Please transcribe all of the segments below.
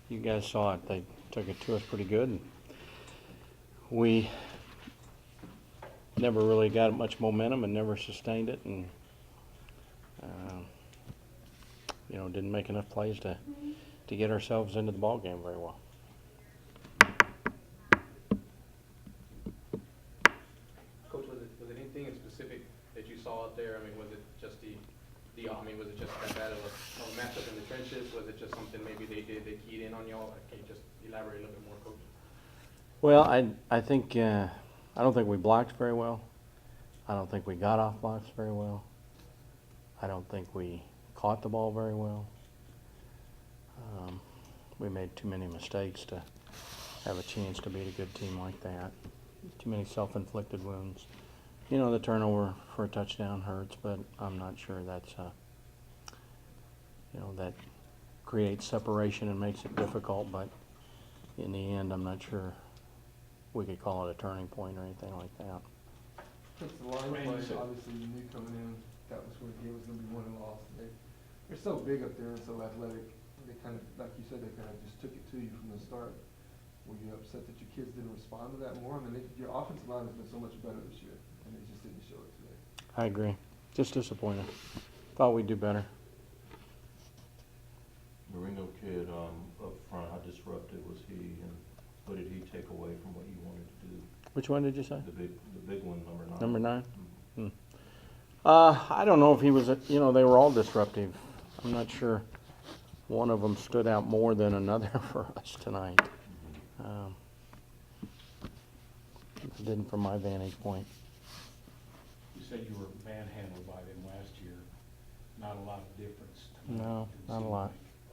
you guys saw it. They took it to us pretty good. And we never really got much momentum and never sustained it, and didn't make enough plays to get ourselves into the ball game very well. Coach, was it anything in specific that you saw out there? I mean, was it just was it just that bad of a matchup in the trenches? Was it just something maybe they keyed in on y'all? Can you just elaborate a little bit more, Coach? Well, I think I don't think we blocked very well. I don't think we got off blocks very well. I don't think we caught the ball very well. We made too many mistakes to have a chance to beat a good team like that. Too many self-inflicted wounds. The turnover for a touchdown hurts, but I'm not sure that's that creates separation and makes it difficult. But in the end, I'm not sure we could call it a turning point or anything like that. Since the line play, obviously you knew coming in that was where the game was going to be won and lost. They're so big up there and so athletic. They kind of, like you said, they kind of just took it to you from the start. Were you upset that your kids didn't respond to that more? I mean, your offensive line has been so much better this year, and they just didn't show it today. I agree. Just disappointed. Thought we'd do better. Marino kid up front, how disruptive was he, and what did he take away from what you wanted to do? Which one did you say? The big one, number 9. Number 9? Mm-hmm. I don't know if he was, they were all disruptive. I'm not sure one of them stood out more than another for us tonight. Didn't from my vantage point. You said you were manhandled by them last year. Not a lot of difference tonight. No, not a lot.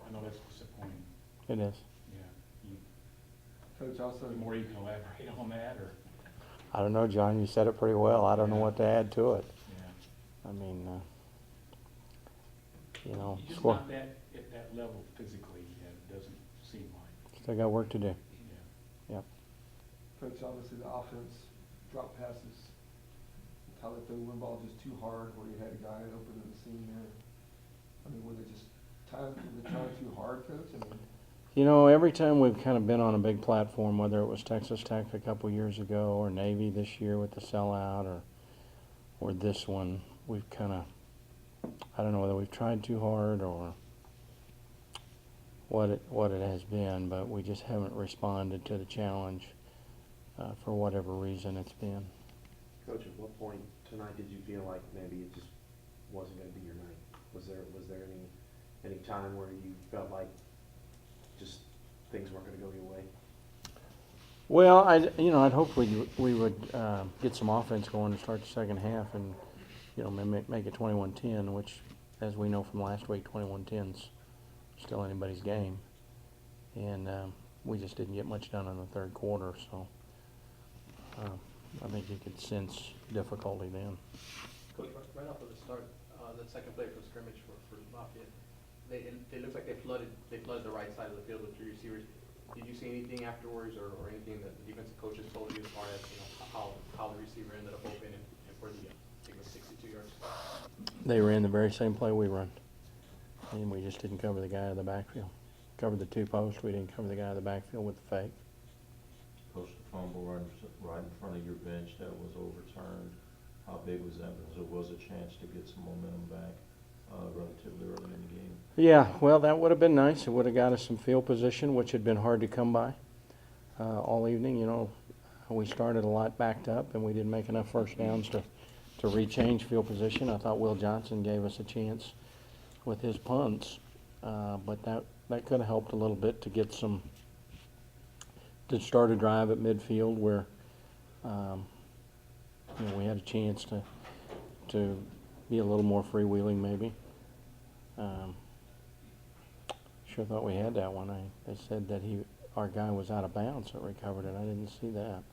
I know that's disappointing. It is. Yeah. Coach, also, More you can elaborate on that, or? I don't know, John. You said it pretty well. I don't know what to add to it. Yeah. I mean, You're just not at that level physically yet, it doesn't seem like. still got work to do. Yeah. Yep. Coach, obviously the offense, drop passes, Tyler threw one ball just too hard where you had a guy open in the seam there. I mean, were they just trying too hard, Coach? I mean, Every time we've kind of been on a big platform, whether it was Texas Tech a couple years ago or Navy this year with the sellout or this one, we've kind of, I don't know whether we've tried too hard or what it has been, but we just haven't responded to the challenge for whatever reason it's been. Coach, at what point tonight did you feel like maybe it just wasn't going to be your night? Was there any time where you felt like just things weren't going to go your way? Well, I'd hoped we would get some offense going to start the second half and make it 21-10, which, as we know from last week, 21-10's still anybody's game, and we just didn't get much done in the third quarter. So I think you could sense difficulty then. Coach, right off of the start, the second play from scrimmage for Lafayette, it looks like they flooded the right side of the field with 3 receivers. Did you see anything afterwards, or anything that the defensive coaches told you as far as how the receiver ended up open and for the I think it was 62 yards? They ran the very same play we run, and we just didn't cover the guy in the backfield. Covered the 2 posts. We didn't cover the guy in the backfield with the fake. Coach, the fumble right in front of your bench that was overturned, how big was that? Because there was a chance to get some momentum back relatively early in the game. Yeah, well, that would have been nice. It would have got us some field position, which had been hard to come by all evening. We started a lot backed up, and we didn't make enough first downs to rechange field position. I thought Will Johnson gave us a chance with his punts, but that could have helped a little bit to get to start a drive at midfield where we had a chance to be a little more freewheeling maybe. Sure thought we had that one. They said that our guy was out of bounds that recovered it. I didn't see that.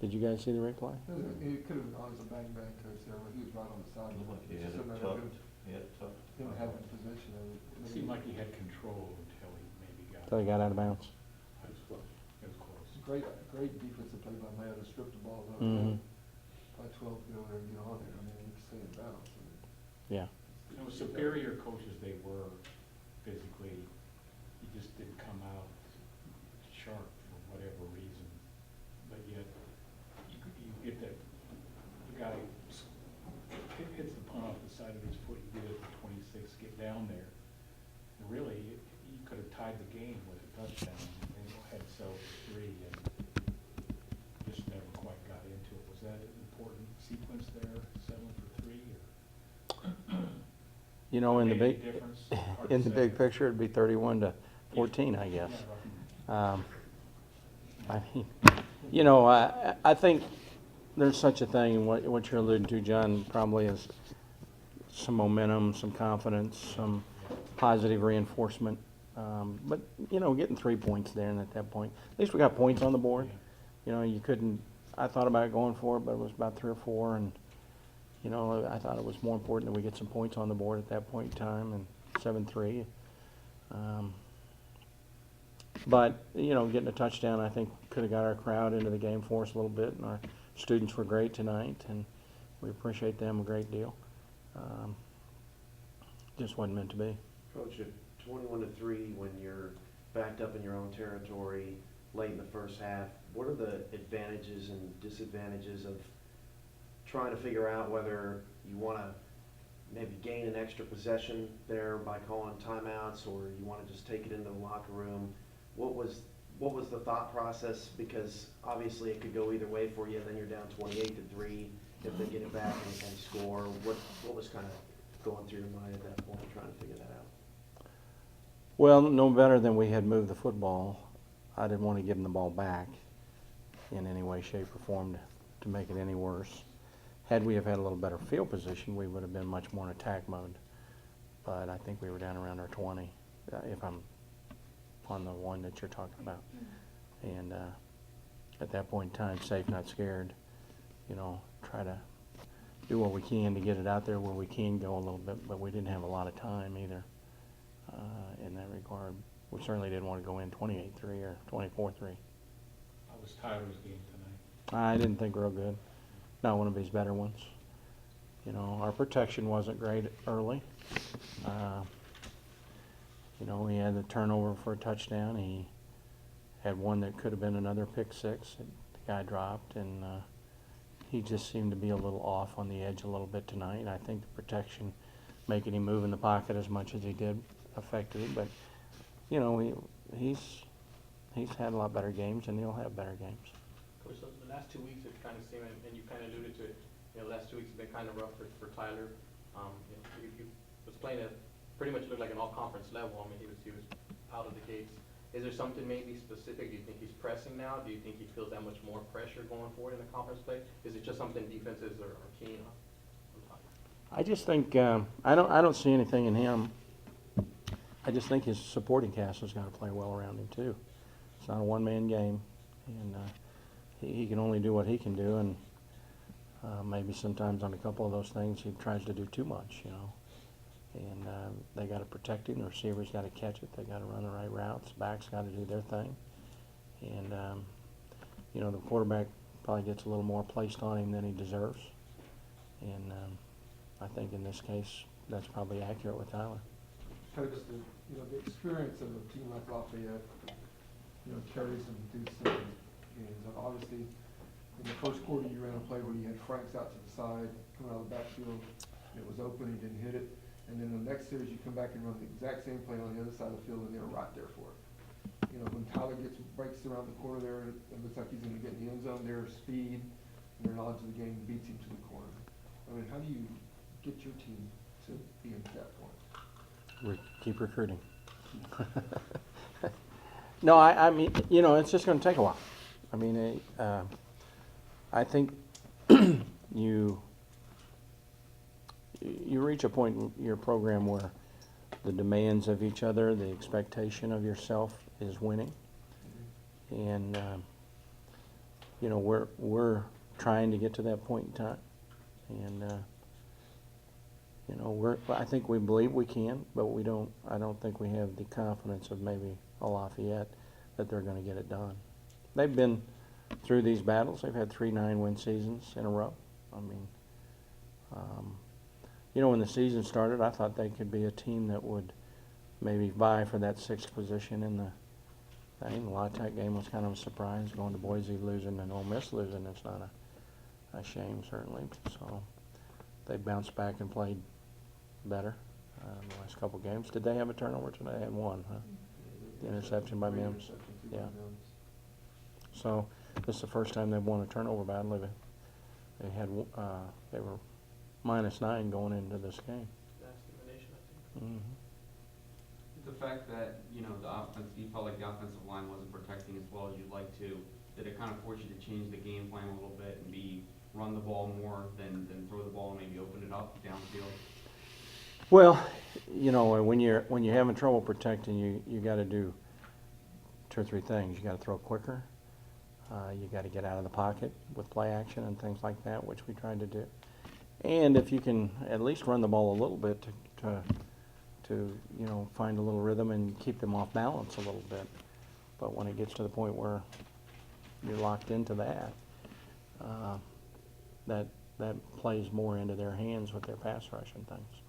Did you guys see the replay? it could have been honest a bang there, but he was right on the side. Looked like he Just had it didn't tucked. He had it tucked. Didn't have it in position. It seemed like he had control until he maybe got. So he got out of bounds. It was close. It was close. Great defensive play by Mayo to strip the ball up. Mm-hmm. By 12 to go there and get on there. I mean, you can stay in bounds. Yeah. It was superior coaches they were physically. He just didn't come out tied the game with a touchdown, and had settled for 3, and just never quite got into it. Was that an important sequence there, settling for 3, or? You know, in the Made any big, difference? Hard to in the say. big picture, it'd be 31-14, I guess. Yeah, I mean, you know, I think there's such a thing, and what you're alluding to, John, probably is some momentum, some confidence, some positive reinforcement. But, you know, getting 3 points there, and at that point, at least we got points on the board. You know, you couldn't, I thought about going for it, but it was about 3 or 4, and, you know, I thought it was more important that we get some points on the board at that point in time, and 7-3. But, you know, getting a touchdown, I think, could have got our crowd into the game for us a little bit, and our students were great tonight, and we appreciate them a great deal. Just wasn't meant to be. Coach, at 21-3, when you're backed up in your own territory late in the first half, what are the advantages and disadvantages of trying to figure out whether you want to maybe gain an extra possession there by calling timeouts, or you want to just take it into the locker room? What was the thought process? Because obviously it could go either way for you. Then you're down 28-3 if they get it back and score. What was kind of going through your mind at that point, trying to figure that out? Well, no better than we had moved the football. I didn't want to give them the ball back in any way, shape, or form to make it any worse. Had we have had a little better field position, we would have been much more in attack mode. But I think we were down around our 20, if I'm on the one that you're talking about. And at that point in time, safe, not scared, you know, try to do what we can to get it out there where we can go a little bit, but we didn't have a lot of time either in that regard. We certainly didn't want to go in 28-3 or 24-3. How was Tyler's game tonight? I didn't think real good. Not one of his better ones. You know, our protection wasn't great early. You know, he had the turnover for a touchdown. He had one that could have been another pick six that the guy dropped, and he just seemed to be a little off on the edge a little bit tonight. I think the protection, making him move in the pocket as much as he did, affected him. But, you know, he's had a lot better games, and he'll have better games. Coach, so the last 2 weeks it kind of seemed, and you kind of alluded to it, you know, the last 2 weeks have been kind of rough for Tyler. You know, he was playing at pretty much looked like an all-conference level. I mean, he was out of the gates. Is there something maybe specific? Do you think he's pressing now? Do you think he feels that much more pressure going forward in the conference play? Is it just something defenses are keen on? I just think I don't see anything in him. I just think his supporting cast has got to play well around him too. It's not a one-man game, and he can only do what he can do, and maybe sometimes on a couple of those things he tries to do too much, you know. And they got to protect him. The receivers got to catch it. They got to run the right routes. Backs got to do their thing. And you know, the quarterback probably gets a little more placed on him than he deserves. And I think in this case, that's probably accurate with Tyler. Kind of just the experience of a team like Lafayette, you know, carries them through some games. And obviously, in the first quarter, you ran a play where you had Franks out to the side, coming out of the backfield. It was open, he didn't hit it. And then the next series, you come back and run the exact same play on the other side of the field, and they're right there for it. You know, when Tyler breaks around the corner there, it looks like he's going to get in the end zone. Their speed and their knowledge of the game beats him to the corner. I mean, how do you get your team to be at that point? Keep recruiting. No, I mean, you know, it's just going to take a while. I mean, I think you reach a point in your program where the demands of each other, the expectation of yourself is winning. And, you know, we're trying to get to that point in time. And, you know, I think we believe we can, but I don't think we have the confidence of maybe a Lafayette that they're going to get it done. They've been through these battles. They've had 3 9-win seasons in a row. I mean, you know, when the season started, I thought they could be a team that would maybe vie for that 6th position in the thing. The La Tech game was kind of a surprise. Going to Boise losing and Ole Miss losing, it's not a shame, certainly. So they bounced back and played better in the last couple games. Did they have a turnover tonight? They had one, huh? interception by Great Mims. interception too by Yeah. Mims. So this is the first time they've won a turnover battle. They had they were -9 going into this game. That's the nation, I think. Mm-hmm. The fact that, you felt like the offensive line wasn't protecting as well as you'd like to, did it kind of force you to change the game plan a little bit and run the ball more than throw the ball and maybe open it up downfield? Well, when you're having trouble protecting, you got to do 2 or 3 things. You got to throw quicker. You got to get out of the pocket with play action and things like that, which we tried to do. And if you can at least run the ball a little bit to find a little rhythm and keep them off balance a little bit. But when it gets to the point where you're locked into that, that plays more into their hands with their pass rush and things.